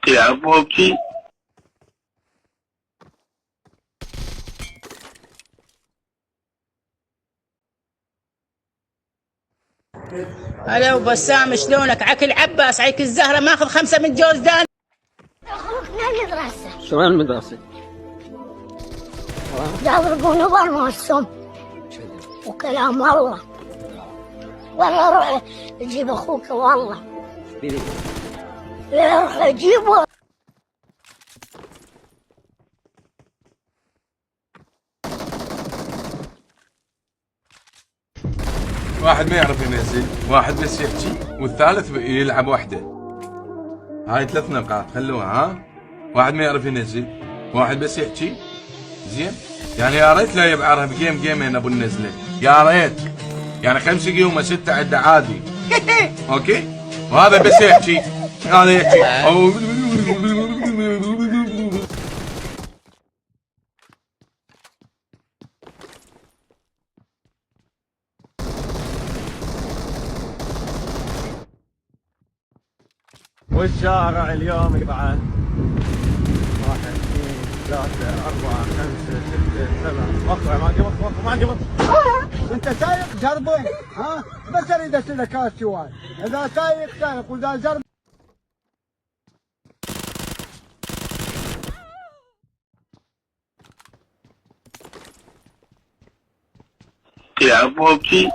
يا بوبجي. هلا وبسام، شلونك؟ عكل عباس عيك الزهرة ماخذ 5 من جوز دان. رحنا المدرسة. شلون المدرسة؟ يضربون برموسهم وكلام والله. والله روح جيب اخوك والله. لا روح جيبه. واحد ما يعرف ينزل، واحد بس يحكي، والثالث يلعب وحده. هاي 3 نقاط خلوها. ها واحد ما يعرف ينزل، واحد بس يحكي. زين يعني يا ريت لا يبعرها بجيم جيمين ابو النزله، يا ريت يعني 5 قيومه 6 عنده عادي. اوكي، وهذا بس يحكي، هذا يحكي. والشارع اليوم يا جماعة 1 2 3 4 5 6 7 وقع. ما عندي وقت، ما عندي وقت. انت سايق جربه. ها بس اريد اسالك هالسؤال، اذا سايق سايق واذا جرب يا بوبجي.